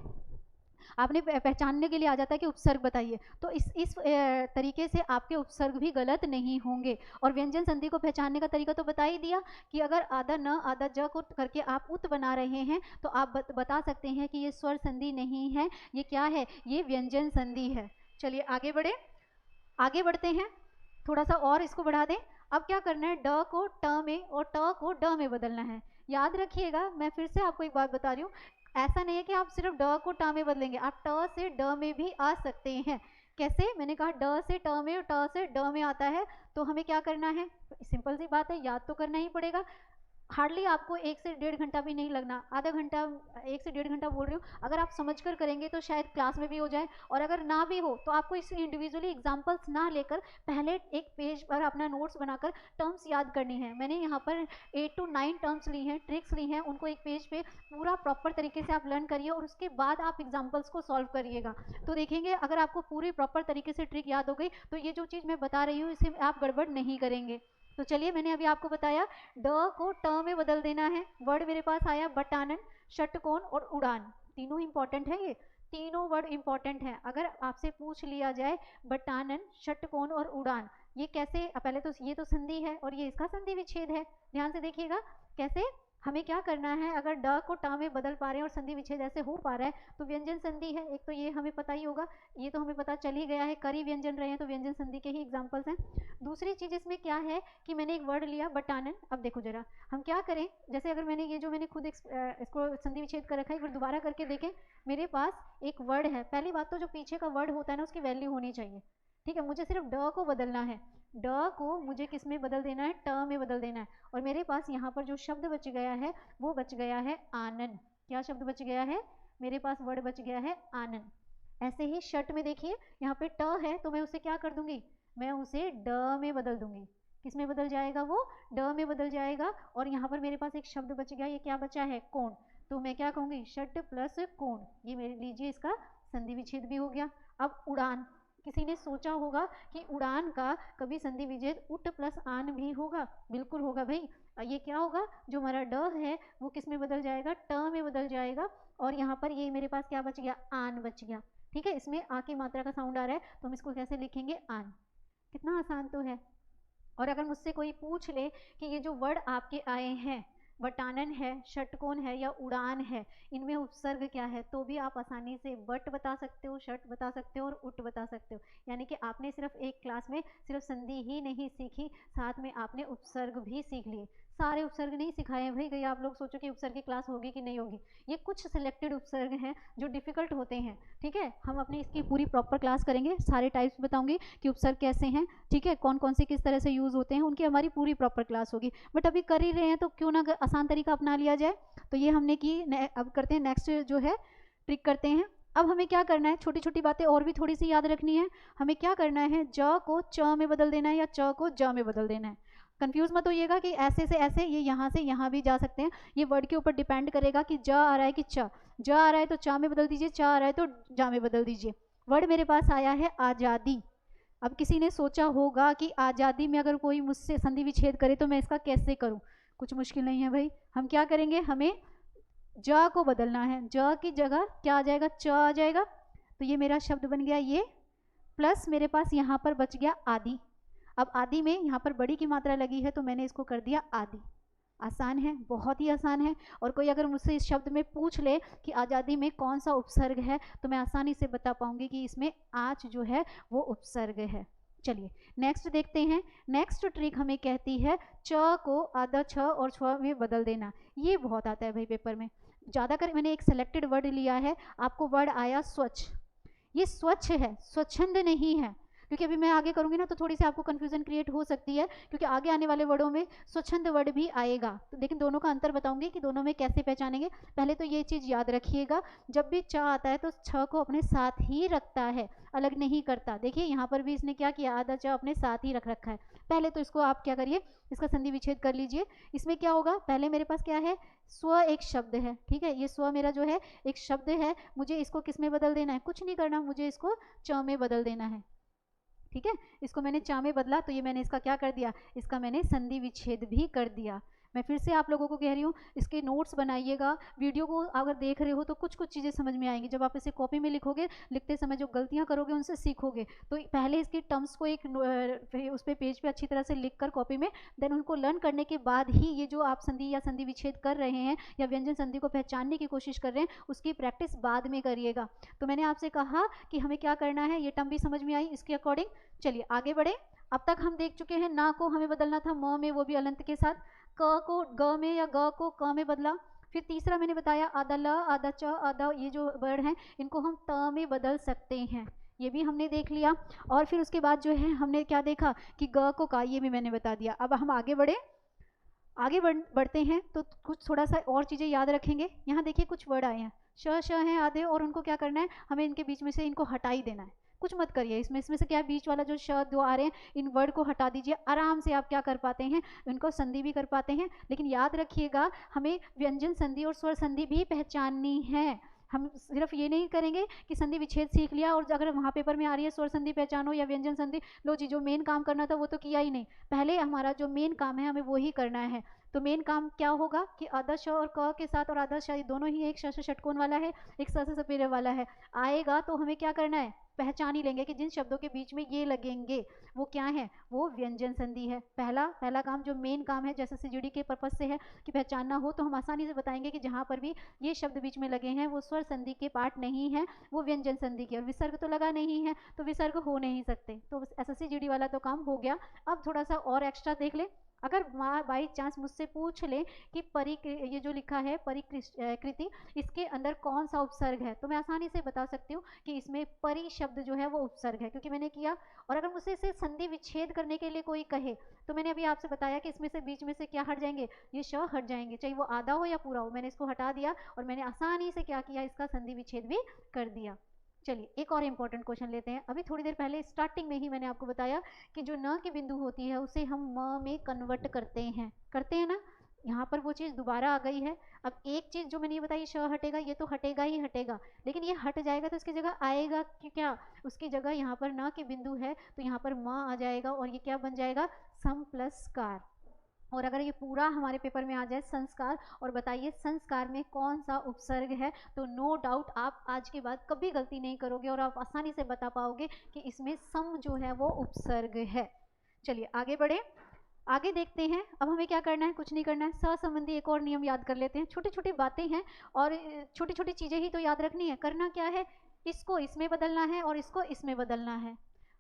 आपने पहचानने के लिए आ जाता है कि उपसर्ग बताइए, तो इस तरीके से आपके उपसर्ग भी गलत नहीं होंगे। और व्यंजन संधि को पहचानने का तरीका तो बता ही दिया कि अगर आधा न, आधा ज को करके आप उत बना रहे हैं तो आप बता सकते हैं कि ये स्वर संधि नहीं है, ये क्या है, ये व्यंजन संधि है। चलिए आगे बढ़े, आगे बढ़ते हैं, थोड़ा सा और इसको बढ़ा दें। अब क्या करना है, ड को ट में और ट को ड में बदलना है। याद रखिएगा, मैं फिर से आपको एक बात बता रही हूँ, ऐसा नहीं है कि आप सिर्फ ड को ट में बदलेंगे, आप ट से ड में भी आ सकते हैं। कैसे, मैंने कहा ड से ट में और ट से ड में आता है, तो हमें क्या करना है, सिंपल सी बात है, याद तो करना ही पड़ेगा। हार्डली आपको 1 से 1.5 घंटा भी नहीं लगना, आधा घंटा, 1 से 1.5 घंटा बोल रही हूँ, अगर आप समझकर करेंगे तो शायद क्लास में भी हो जाए, और अगर ना भी हो तो आपको इस इंडिविजुअली एग्जांपल्स ना लेकर पहले एक पेज पर अपना नोट्स बनाकर टर्म्स याद करनी है। मैंने यहाँ पर 8 to 9 टर्म्स ली हैं, ट्रिक्स ली हैं, उनको एक पेज पे पूरा प्रॉपर तरीके से आप लर्न करिए और उसके बाद आप एग्जाम्पल्स को सॉल्व करिएगा, तो देखेंगे अगर आपको पूरी प्रॉपर तरीके से ट्रिक याद हो गई तो ये जो चीज़ मैं बता रही हूँ इसे आप गड़बड़ नहीं करेंगे। तो चलिए, मैंने अभी आपको बताया ड को ट में बदल देना है। वर्ड मेरे पास आया बटानन, षटकोण और उड़ान, तीनों इंपॉर्टेंट है, ये तीनों वर्ड इंपॉर्टेंट हैं। अगर आपसे पूछ लिया जाए बटानन, षटकोण और उड़ान, ये कैसे, पहले तो ये तो संधि है और ये इसका संधि विच्छेद है, ध्यान से देखिएगा कैसे, हमें क्या करना है, अगर ड को ट में बदल पा रहे हैं और संधि विच्छेद ऐसे हो पा रहा है तो व्यंजन संधि है, एक तो ये हमें पता ही होगा, ये तो हमें पता चल ही गया है, करी व्यंजन रहे हैं तो व्यंजन संधि के ही एग्जाम्पल्स हैं। दूसरी चीज इसमें क्या है कि मैंने एक वर्ड लिया बटानन। अब देखो जरा हम क्या करें, जैसे अगर मैंने ये जो मैंने खुद इसको संधि विच्छेद कर रखा है, एक बार दोबारा करके देखें, मेरे पास एक वर्ड है। पहली बात तो जो पीछे का वर्ड होता है ना उसकी वैल्यू होनी चाहिए, ठीक है। मुझे सिर्फ ड को बदलना है, ड को मुझे किस में बदल देना है, ट में बदल देना है। और मेरे पास यहाँ पर जो शब्द बच गया है वो बच गया है आनन। क्या शब्द बच गया है, मेरे पास वर्ड बच गया है आनन। ऐसे ही शर्ट में देखिए यहाँ पे ट है तो मैं उसे क्या कर दूंगी, मैं उसे ड में बदल दूंगी। किस में बदल जाएगा, वो ड में बदल जाएगा। और यहाँ पर मेरे पास एक शब्द बच गया, ये क्या बचा है, कोण। तो मैं क्या कहूँगी, शट प्लस कोण, ये मेरे लीजिए इसका संधि विच्छेद भी हो गया। अब उड़ान, किसी ने सोचा होगा कि उड़ान का कभी संधि विच्छेद उट प्लस आन भी होगा, बिल्कुल होगा भाई। ये क्या होगा, जो हमारा ड है वो किस में बदल जाएगा, ट में बदल जाएगा। और यहाँ पर ये मेरे पास क्या बच गया, आन बच गया, ठीक है। इसमें आ की मात्रा का साउंड आ रहा है तो हम इसको कैसे लिखेंगे, आन। कितना आसान तो है। और अगर मुझसे कोई पूछ ले कि ये जो वर्ड आपके आए हैं, वटानन है, षटकोण है या उड़ान है, इनमें उपसर्ग क्या है, तो भी आप आसानी से वट बता सकते हो, षट बता सकते हो और उट बता सकते हो। यानी कि आपने सिर्फ एक क्लास में सिर्फ संधि ही नहीं सीखी, साथ में आपने उपसर्ग भी सीख लिए। सारे उपसर्ग नहीं सिखाए भाई, कहीं आप लोग सोचो कि उपसर्ग की क्लास होगी कि नहीं होगी। ये कुछ सिलेक्टेड उपसर्ग हैं जो डिफिकल्ट होते हैं, ठीक है। हम अपनी इसकी पूरी प्रॉपर क्लास करेंगे, सारे टाइप्स बताऊंगी कि उपसर्ग कैसे हैं, ठीक है, कौन कौन से किस तरह से यूज होते हैं, उनकी हमारी पूरी प्रॉपर क्लास होगी। बट अभी कर ही रहे हैं तो क्यों ना आसान तरीका अपना लिया जाए। तो ये हमने की, अब करते हैं नेक्स्ट जो है ट्रिक करते हैं। अब हमें क्या करना है, छोटी छोटी बातें और भी थोड़ी सी याद रखनी है। हमें क्या करना है, ज को च में बदल देना है या च को ज में बदल देना है। कंफ्यूज मत होइएगा कि ऐसे से ऐसे, ये यहाँ से यहाँ भी जा सकते हैं। ये वर्ड के ऊपर डिपेंड करेगा कि ज आ रहा है कि च। ज आ रहा है तो च में बदल दीजिए, च आ रहा है तो ज में बदल दीजिए। वर्ड मेरे पास आया है आज़ादी। अब किसी ने सोचा होगा कि आज़ादी में अगर कोई मुझसे संधि विच्छेद करे तो मैं इसका कैसे करूं। कुछ मुश्किल नहीं है भाई, हम क्या करेंगे, हमें ज को बदलना है, ज की जगह क्या आ जाएगा, च आ जाएगा। तो ये मेरा शब्द बन गया ये, प्लस मेरे पास यहाँ पर बच गया आदि। अब आदि में यहाँ पर बड़ी की मात्रा लगी है तो मैंने इसको कर दिया आदि। आसान है, बहुत ही आसान है। और कोई अगर मुझसे इस शब्द में पूछ ले कि आज़ादी में कौन सा उपसर्ग है तो मैं आसानी से बता पाऊंगी कि इसमें आच जो है वो उपसर्ग है। चलिए नेक्स्ट देखते हैं। नेक्स्ट ट्रिक हमें कहती है च को आधा छ और छ में बदल देना। ये बहुत आता है भाई पेपर में, ज़्यादातर मैंने एक सेलेक्टेड वर्ड लिया है। आपको वर्ड आया स्वच्छ, ये स्वच्छ है, स्वच्छंद नहीं है। क्योंकि अभी मैं आगे करूंगी ना तो थोड़ी सी आपको कंफ्यूजन क्रिएट हो सकती है, क्योंकि आगे आने वाले वर्डों में स्वच्छंद वर्ड भी आएगा। तो लेकिन दोनों का अंतर बताऊंगी कि दोनों में कैसे पहचानेंगे। पहले तो ये चीज़ याद रखिएगा, जब भी च आता है तो छ को अपने साथ ही रखता है, अलग नहीं करता। देखिए यहाँ पर भी इसने क्या किया, आधा च अपने साथ ही रख रखा है। पहले तो इसको आप क्या करिए, इसका संधि विच्छेद कर लीजिए। इसमें क्या होगा, पहले मेरे पास क्या है, स्व एक शब्द है, ठीक है। ये स्व मेरा जो है एक शब्द है, मुझे इसको किस में बदल देना है, कुछ नहीं करना, मुझे इसको च में बदल देना है, ठीक है। इसको मैंने चा में बदला तो ये मैंने इसका क्या कर दिया, इसका मैंने संधि विच्छेद भी कर दिया। मैं फिर से आप लोगों को कह रही हूँ, इसके नोट्स बनाइएगा। वीडियो को अगर देख रहे हो तो कुछ कुछ चीज़ें समझ में आएंगी। जब आप इसे कॉपी में लिखोगे, लिखते समय जो गलतियाँ करोगे उनसे सीखोगे। तो पहले इसके टर्म्स को एक उस पर पेज पे अच्छी तरह से लिख कर कॉपी में, देन उनको लर्न करने के बाद ही ये जो आप संधि या संधि विच्छेद कर रहे हैं या व्यंजन संधि को पहचानने की कोशिश कर रहे हैं, उसकी प्रैक्टिस बाद में करिएगा। तो मैंने आपसे कहा कि हमें क्या करना है, ये टर्म भी समझ में आई, इसके अकॉर्डिंग चलिए आगे बढ़े। अब तक हम देख चुके हैं, ना को हमें बदलना था म में, वो भी अलंत के साथ, क को ग में या ग को क में बदला। फिर तीसरा मैंने बताया आधा ल, आधा च, आधा, ये जो वर्ड हैं इनको हम त में बदल सकते हैं, ये भी हमने देख लिया। और फिर उसके बाद जो है हमने क्या देखा कि ग को का, ये भी मैंने बता दिया। अब हम आगे बढ़े, आगे बढ़ते हैं तो कुछ थोड़ा सा और चीज़ें याद रखेंगे। यहाँ देखिए कुछ वर्ड आए हैं, श श हैं आधे, और उनको क्या करना है, हमें इनके बीच में से इनको हटा ही देना है। कुछ मत करिए, इसमें से क्या है, बीच वाला जो श जो आ रहे हैं, इन वर्ड को हटा दीजिए। आराम से आप क्या कर पाते हैं, इनको संधि भी कर पाते हैं। लेकिन याद रखिएगा, हमें व्यंजन संधि और स्वर संधि भी पहचाननी है। हम सिर्फ ये नहीं करेंगे कि संधि विच्छेद सीख लिया और अगर वहाँ पेपर में आ रही है स्वर संधि पहचानो या व्यंजन संधि, लो जी जो मेन काम करना था वो तो किया ही नहीं। पहले हमारा जो मेन काम है हमें वो ही करना है। तो मेन काम क्या होगा कि आधा श और क के साथ और आधा श दोनों ही एक श से षटकोण वाला है, एक स से सपेरे वाला है। आएगा तो हमें क्या करना है, पहचान ही लेंगे कि जिन शब्दों के बीच में ये लगेंगे वो क्या है, वो व्यंजन संधि है। पहला काम जो मेन काम है जैसे सीजीडी के पर्पज से है कि पहचानना हो, तो हम आसानी से बताएंगे कि जहाँ पर भी ये शब्द बीच में लगे हैं वो स्वर संधि के पार्ट नहीं है, वो व्यंजन संधि के। और विसर्ग तो लगा नहीं है तो विसर्ग हो नहीं सकते, तो एसएससीजीडी वाला तो काम हो गया। अब थोड़ा सा और एक्स्ट्रा देख ले। अगर बाई चांस मुझसे पूछ ले कि ये जो लिखा है परिकृति, इसके अंदर कौन सा उपसर्ग है, तो मैं आसानी से बता सकती हूँ कि इसमें परि शब्द जो है वो उपसर्ग है, क्योंकि मैंने किया। और अगर मुझसे इसे संधि विच्छेद करने के लिए कोई कहे तो मैंने अभी आपसे बताया कि इसमें से बीच में से क्या हट जाएंगे, ये श हट जाएंगे, चाहे वो आधा हो या पूरा हो। मैंने इसको हटा दिया और मैंने आसानी से क्या किया, इसका संधि विच्छेद भी कर दिया। चलिए एक और इम्पोर्टेंट क्वेश्चन लेते हैं। अभी थोड़ी देर पहले स्टार्टिंग में ही मैंने आपको बताया कि जो न की बिंदु होती है उसे हम म में कन्वर्ट करते हैं ना। यहाँ पर वो चीज़ दोबारा आ गई है। अब एक चीज़ जो मैंने ये बताई, श हटेगा, ये तो हटेगा ही हटेगा, लेकिन ये हट जाएगा तो इसकी जगह आएगा कि क्या, उसकी जगह यहाँ पर न की बिंदु है तो यहाँ पर म आ जाएगा और ये क्या बन जाएगा, सम प्लस कार। और अगर ये पूरा हमारे पेपर में आ जाए संस्कार, और बताइए संस्कार में कौन सा उपसर्ग है, तो नो डाउट आप आज के बाद कभी गलती नहीं करोगे और आप आसानी से बता पाओगे कि इसमें सम जो है वो उपसर्ग है। चलिए आगे बढ़े, आगे देखते हैं। अब हमें क्या करना है, कुछ नहीं करना है। सहसंबंधी एक और नियम याद कर लेते हैं। छोटी छोटी बातें हैं और छोटी छोटी चीज़ें ही तो याद रखनी है। करना क्या है, इसको इसमें बदलना है और इसको इसमें बदलना है।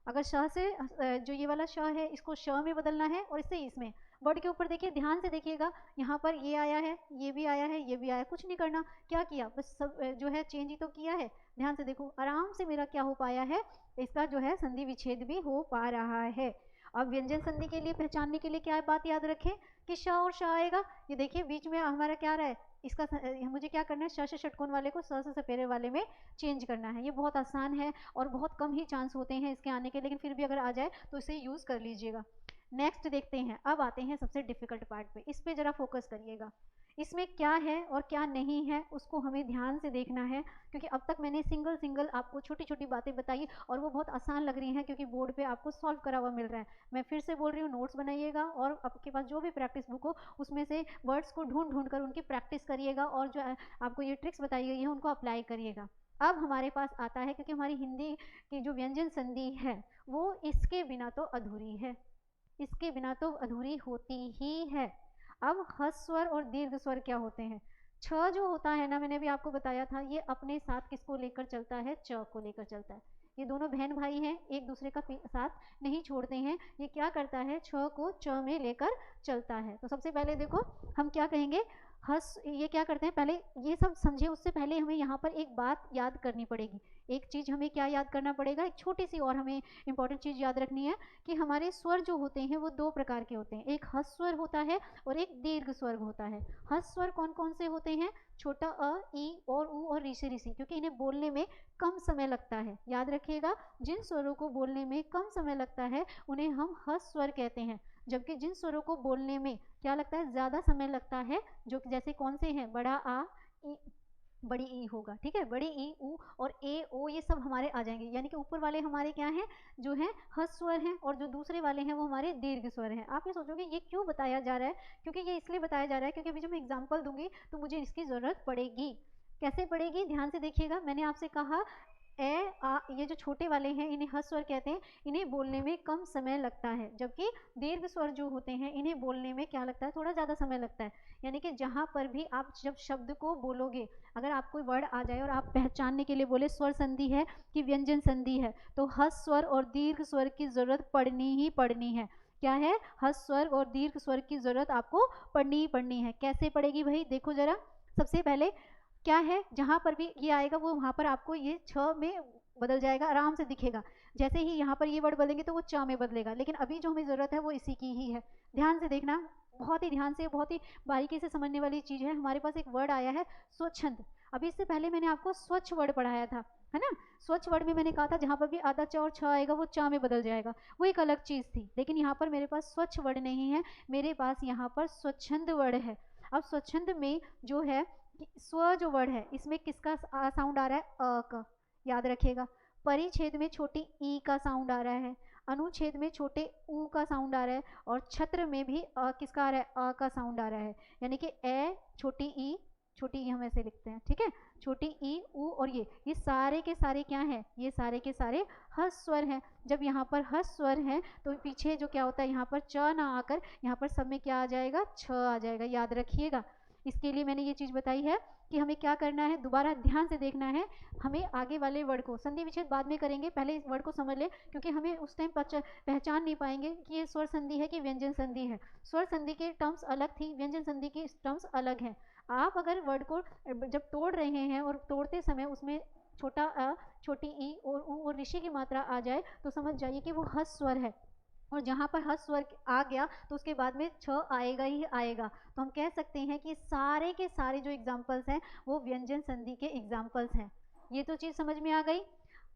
अगर श से जो ये वाला श है इसको श में बदलना है और इससे इसमें। वर्ड के ऊपर देखिए, ध्यान से देखिएगा, यहाँ पर ये आया है, ये भी आया है, ये भी आया है, कुछ नहीं करना। क्या किया, बस सब जो है चेंज ही तो किया है। ध्यान से देखो, आराम से मेरा क्या हो पाया है, इसका जो है संधि विच्छेद भी हो पा रहा है। अब व्यंजन संधि के लिए पहचानने के लिए क्या बात याद रखें कि श और श आएगा। ये देखिए बीच में हमारा क्या रहा है, इसका मुझे क्या करना है, श से षटकोण वाले को स से सपेरे वाले में चेंज करना है। ये बहुत आसान है और बहुत कम ही चांस होते हैं इसके आने के, लेकिन फिर भी अगर आ जाए तो इसे यूज़ कर लीजिएगा। नेक्स्ट देखते हैं। अब आते हैं सबसे डिफिकल्ट पार्ट पे, इस पे ज़रा फोकस करिएगा। इसमें क्या है और क्या नहीं है उसको हमें ध्यान से देखना है, क्योंकि अब तक मैंने सिंगल आपको छोटी छोटी बातें बताई और वो बहुत आसान लग रही हैं क्योंकि बोर्ड पे आपको सॉल्व करा हुआ मिल रहा है। मैं फिर से बोल रही हूँ, नोट्स बनाइएगा और आपके पास जो भी प्रैक्टिस बुक हो उसमें से वर्ड्स को ढूंढ कर उनकी प्रैक्टिस करिएगा और जो आपको ये ट्रिक्स बताई गई है उनको अप्लाई करिएगा। अब हमारे पास आता है, क्योंकि हमारी हिंदी की जो व्यंजन संधि है वो इसके बिना तो अधूरी है, इसके बिना तो अधूरी होती ही है। अब ह्रस्व स्वर और दीर्घ स्वर क्या होते हैं। छ जो होता है ना, मैंने अभी आपको बताया था, ये अपने साथ किसको लेकर चलता है, च को लेकर चलता है। ये दोनों बहन भाई हैं, एक दूसरे का साथ नहीं छोड़ते हैं। ये क्या करता है, छ को च में लेकर चलता है। तो सबसे पहले देखो हम क्या कहेंगे, ये क्या करते हैं, पहले ये सब समझे उससे पहले हमें यहाँ पर एक बात याद करनी पड़ेगी। एक चीज़ हमें क्या याद करना पड़ेगा, एक छोटी सी और हमें इंपॉर्टेंट चीज़ याद रखनी है कि हमारे स्वर जो होते हैं वो दो प्रकार के होते हैं, एक ह्रस्व स्वर होता है और एक दीर्घ स्वर होता है। ह्रस्व स्वर कौन कौन से होते हैं, छोटा अ, ई और उ और ऋषि ऋषि, क्योंकि इन्हें बोलने में कम समय लगता है। याद रखिएगा, जिन स्वरों को बोलने में कम समय लगता है उन्हें हम ह्रस्व स्वर कहते हैं, जबकि जिन स्वरों को बोलने में क्या लगता है, ज़्यादा समय लगता है, जो जैसे कौन से हैं, बड़ा आ, बड़ी ई होगा, ठीक है, बड़ी ई, उ और ए ओ, ये सब हमारे आ जाएंगे। यानी कि ऊपर वाले हमारे क्या हैं, जो हैं ह्रस्व स्वर हैं, और जो दूसरे वाले हैं वो हमारे दीर्घ स्वर हैं। आप ये सोचोगे ये क्यों बताया जा रहा है, क्योंकि ये इसलिए बताया जा रहा है क्योंकि अभी जब मैं एग्जाम्पल दूंगी तो मुझे इसकी ज़रूरत पड़ेगी। कैसे पड़ेगी, ध्यान से देखिएगा। मैंने आपसे कहा ए आ, ये जो छोटे वाले हैं इन्हें ह्रस्व स्वर कहते हैं, इन्हें बोलने में कम समय लगता है, जबकि दीर्घ स्वर जो होते हैं इन्हें बोलने में क्या लगता है, थोड़ा ज़्यादा समय लगता है। यानी कि जहाँ पर भी आप जब शब्द को बोलोगे, अगर आप कोई वर्ड आ जाए और आप पहचानने के लिए बोले स्वर संधि है कि व्यंजन संधि है, तो ह्रस्व स्वर और दीर्घ स्वर की ज़रूरत पड़नी ही पड़नी है। क्या है, ह्रस्व स्वर और दीर्घ स्वर की ज़रूरत आपको पड़नी ही पड़नी है। कैसे पड़ेगी भाई, देखो जरा। सबसे पहले क्या है, जहाँ पर भी ये आएगा वो वहाँ पर आपको ये छ में बदल जाएगा, आराम से दिखेगा। जैसे ही यहाँ पर ये वर्ड बदलेंगे तो वो च में बदलेगा, लेकिन अभी जो हमें ज़रूरत है वो इसी की ही है। ध्यान से देखना, बहुत ही ध्यान से, बहुत ही बारीकी से समझने वाली चीज़ है। हमारे पास एक वर्ड आया है स्वच्छंद। अभी इससे पहले मैंने आपको स्वच्छ वर्ड पढ़ाया था, है ना। स्वच्छ वर्ड में मैंने कहा था जहाँ पर भी आधा च और छ आएगा वो च में बदल जाएगा, वो एक अलग चीज़ थी। लेकिन यहाँ पर मेरे पास स्वच्छ वर्ड नहीं है, मेरे पास यहाँ पर स्वच्छंद वर्ड है। अब स्वच्छंद में जो है स्व जो वर्ड है इसमें किसका साउंड आ रहा है, अ का, याद रखिएगा। परिच्छेद में छोटी ई का साउंड आ रहा है। अनुच्छेद में छोटे ऊ का साउंड आ रहा है और छत्र में भी किसका आ रहा है, अ का साउंड आ रहा है, यानी कि ए छोटी ई हम ऐसे लिखते हैं, ठीक है, छोटी ई ऊ और ये सारे के सारे क्या हैं, ये सारे के सारे हस्त स्वर हैं। जब यहाँ पर हस्त स्वर हैं तो पीछे जो क्या होता है, यहाँ पर च ना आकर यहाँ पर सब में क्या आ जाएगा, छ आ जाएगा, याद रखिएगा। इसके लिए मैंने ये चीज़ बताई है कि हमें क्या करना है, दोबारा ध्यान से देखना है। हमें आगे वाले वर्ड को, संधि विच्छेद बाद में करेंगे, पहले इस वर्ड को समझ ले, क्योंकि हमें उस टाइम पहचान नहीं पाएंगे कि ये स्वर संधि है कि व्यंजन संधि है। स्वर संधि के टर्म्स अलग थी, व्यंजन संधि के टर्म्स अलग हैं। आप अगर वर्ड को जब तोड़ रहे हैं और तोड़ते समय उसमें छोटा अ, छोटी ई और ऊ और ऋषि की मात्रा आ जाए तो समझ जाइए कि वो हस्त स्वर है, और जहाँ पर हस्त स्वर आ गया तो उसके बाद में छ आएगा ही आएगा। तो हम कह सकते हैं कि सारे के सारे जो एग्जाम्पल्स हैं वो व्यंजन संधि के एग्जाम्पल्स हैं। ये तो चीज़ समझ में आ गई।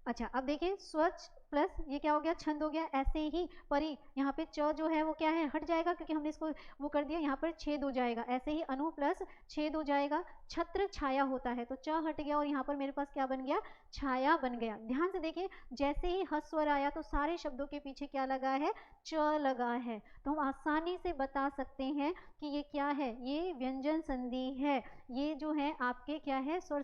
अच्छा, अब देखिए स्वच्छ प्लस ये क्या हो गया, छंद हो गया। ऐसे ही परी, यहाँ पे च जो है वो क्या है, हट जाएगा क्योंकि हमने इसको वो कर दिया, यहाँ पर छेद हो जाएगा। ऐसे ही अनु प्लस छेद हो जाएगा। छत्र छाया होता है तो च हट गया और यहाँ पर मेरे पास क्या बन गया, छाया बन गया। ध्यान से देखिए, जैसे ही हस्त स्वर आया तो सारे शब्दों के पीछे क्या लगा है, च लगा है। तो हम आसानी से बता सकते हैं कि ये क्या है, ये व्यंजन संधि है। ये जो है आपके क्या है, स्वर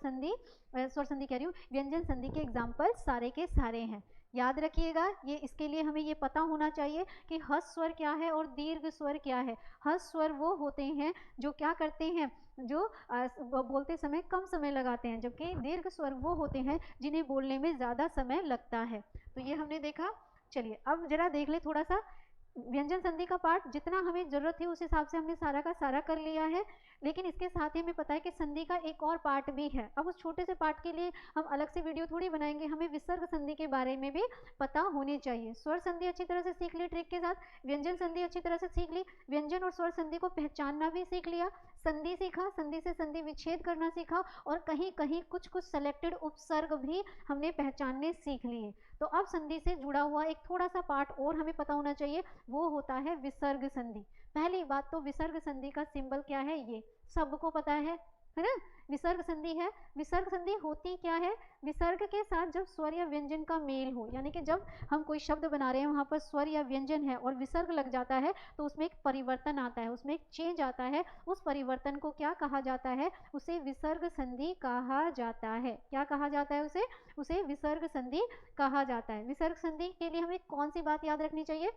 संधि कह रही हूँ, व्यंजन संधि के एग्जाम्पल सारे के सारे हैं। याद रखिएगा, ये इसके लिए हमें ये पता होना चाहिए कि हस्त स्वर क्या है और दीर्घ स्वर क्या है। हस्त स्वर वो होते हैं जो क्या करते हैं, जो बोलते समय कम समय लगाते हैं, जबकि दीर्घ स्वर वो होते हैं जिन्हें बोलने में ज़्यादा समय लगता है। तो ये हमने देखा। चलिए अब जरा देख ले थोड़ा सा व्यंजन संधि का पार्ट, जितना हमें जरूरत थी उस हिसाब से हमने सारा का सारा कर लिया है। लेकिन इसके साथ ही हमें पता है कि संधि का एक और पार्ट भी है। अब उस छोटे से पार्ट के लिए हम अलग से वीडियो थोड़ी बनाएंगे, हमें विसर्ग संधि के बारे में भी पता होनी चाहिए। स्वर संधि अच्छी तरह से सीख ली ट्रिक के साथ, व्यंजन संधि अच्छी तरह से सीख ली, व्यंजन और स्वर संधि को पहचानना भी सीख लिया, संधि सीखा, संधि से संधि विच्छेद करना सीखा, और कहीं कहीं कुछ कुछ सेलेक्टेड उपसर्ग भी हमने पहचानने सीख लिए। तो अब संधि से जुड़ा हुआ एक थोड़ा सा पार्ट और हमें पता होना चाहिए, वो होता है विसर्ग संधि। पहली बात तो विसर्ग संधि का सिंबल क्या है, ये सबको पता है ना, विसर्ग संधि है। विसर्ग संधि होती क्या है, विसर्ग के साथ जब स्वर या व्यंजन का मेल हो, यानी कि जब हम कोई शब्द बना रहे हैं वहाँ पर स्वर या व्यंजन है और विसर्ग लग जाता है तो उसमें एक परिवर्तन आता है, उसमें एक चेंज आता है। उस परिवर्तन को क्या कहा जाता है, उसे विसर्ग संधि कहा जाता है। क्या कहा जाता है उसे विसर्ग संधि कहा जाता है। विसर्ग संधि के लिए हमें कौन सी बात याद रखनी चाहिए,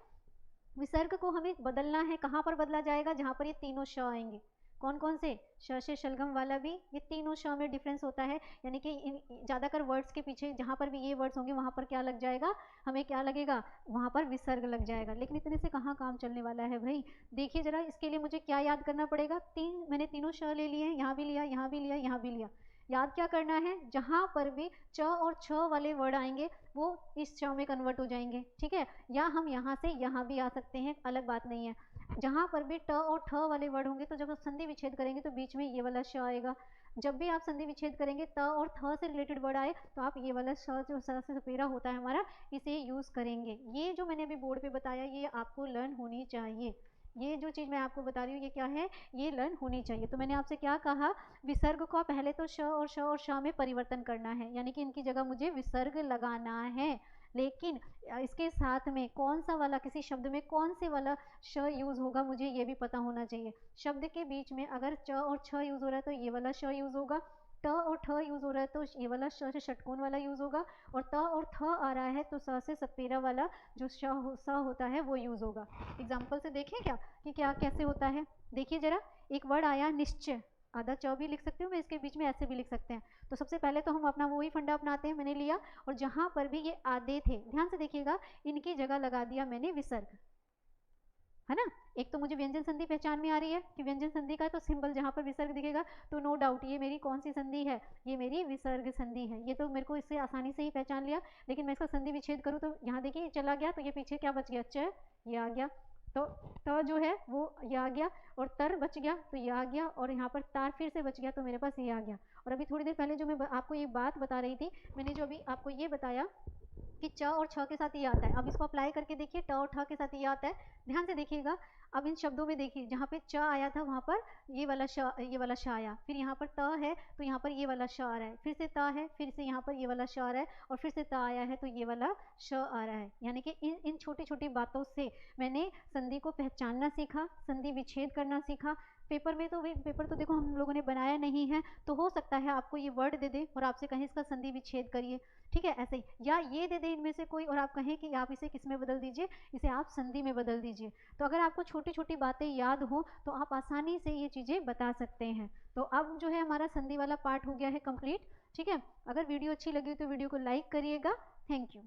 विसर्ग को हमें बदलना है, कहाँ पर बदला जाएगा, जहाँ पर ये तीनों श आएंगे। कौन कौन से, श से शलगम वाला भी, ये तीनों श में डिफरेंस होता है, यानी कि ज़्यादातर वर्ड्स के पीछे जहाँ पर भी ये वर्ड्स होंगे वहाँ पर क्या लग जाएगा, हमें क्या लगेगा, वहाँ पर विसर्ग लग जाएगा। लेकिन इतने से कहाँ काम चलने वाला है भाई। देखिए जरा, इसके लिए मुझे क्या याद करना पड़ेगा, मैंने तीनों श ले लिए हैं, यहाँ भी लिया, यहाँ भी लिया, यहाँ भी लिया। याद क्या करना है, जहाँ पर भी च और छ वाले वर्ड आएंगे वो इस च में कन्वर्ट हो जाएंगे, ठीक है। या हम यहाँ से यहाँ भी आ सकते हैं, अलग बात नहीं है। जहाँ पर भी ट और ठ वाले वर्ड होंगे तो जब आप संधि विच्छेद करेंगे तो बीच में ये वाला श आएगा। जब भी आप संधि विच्छेद करेंगे त और थ से रिलेटेड वर्ड आए तो आप ये वाला श जो स से सपेरा होता है हमारा, इसे यूज़ करेंगे। ये जो मैंने अभी बोर्ड पे बताया ये आपको लर्न होनी चाहिए। ये जो चीज़ मैं आपको बता रही हूँ ये क्या है, ये लर्न होनी चाहिए। तो मैंने आपसे क्या कहा, विसर्ग को पहले तो श और श में परिवर्तन करना है, यानी कि इनकी जगह मुझे विसर्ग लगाना है। लेकिन इसके साथ में कौन सा वाला, किसी शब्द में कौन से वाला श यूज़ होगा मुझे ये भी पता होना चाहिए। शब्द के बीच में अगर च और छ यूज़ हो रहा है तो ये वाला श यूज़ होगा, ट और ठ यूज़ हो रहा है तो ये वाला श से षटकोण वाला यूज़ होगा, और त और थ आ रहा है तो स से सपेरा वाला जो स होता है वो यूज़ होगा। एग्जाम्पल से देखें क्या कि क्या कैसे होता है। देखिए जरा, एक वर्ड आया निश्चय, आधा च भी लिख सकती हूँ मैं, इसके बीच में ऐसे भी लिख सकते हैं। तो सबसे पहले तो हम अपना वही फंडा अपनाते हैं, मैंने लिया और जहाँ पर भी ये आधे थे, ध्यान से देखिएगा, इनकी जगह लगा दिया मैंने विसर्ग, है ना। एक तो मुझे व्यंजन संधि पहचान में आ रही है कि व्यंजन संधि का तो सिंबल जहाँ पर विसर्ग दिखेगा तो नो डाउट ये मेरी कौन सी संधि है, ये मेरी विसर्ग संधि है। ये तो मेरे को इससे आसानी से ही पहचान लिया। लेकिन मैं इसका संधि विच्छेद करूँ तो यहाँ देखिए चला गया, तो ये पीछे क्या बच गया, च, ये आ गया, तो त जो है वो ये आ गया, और तर बच गया तो ये आ गया, और यहाँ पर तार फिर से बच गया तो मेरे पास ये आ गया। और अभी थोड़ी देर पहले जो मैं आपको ये बात बता रही थी, मैंने जो अभी आपको ये बताया कि च और छ के साथ ये आता है। अब इसको अप्लाई करके देखिए, ट और ठ के साथ ये आता है। ध्यान से देखिएगा। अब इन शब्दों में देखिए, जहाँ पे च आया था वहाँ पर ये वाला श आया, फिर यहाँ पर त है तो यहाँ पर ये वाला श आ रहा है, फिर से त है, फिर से यहाँ पर ये वाला श आ रहा है, और फिर से त आया है तो ये वाला श आ रहा है। यानी कि इन छोटी छोटी बातों से मैंने संधि को पहचानना सीखा, संधि विच्छेद करना सीखा। पेपर तो देखो हम लोगों ने बनाया नहीं है, तो हो सकता है आपको ये वर्ड दे दे और आपसे कहें इसका संधि विच्छेद करिए, ठीक है, ऐसे ही, या ये दे दे इनमें से कोई और आप कहें कि आप इसे किस में बदल दीजिए, इसे आप संधि में बदल दीजिए। तो अगर आपको छोटी छोटी बातें याद हो तो आप आसानी से ये चीज़ें बता सकते हैं। तो अब जो है हमारा संधि वाला पार्ट हो गया है कंप्लीट। ठीक है, अगर वीडियो अच्छी लगी तो वीडियो को लाइक करिएगा। Thank you.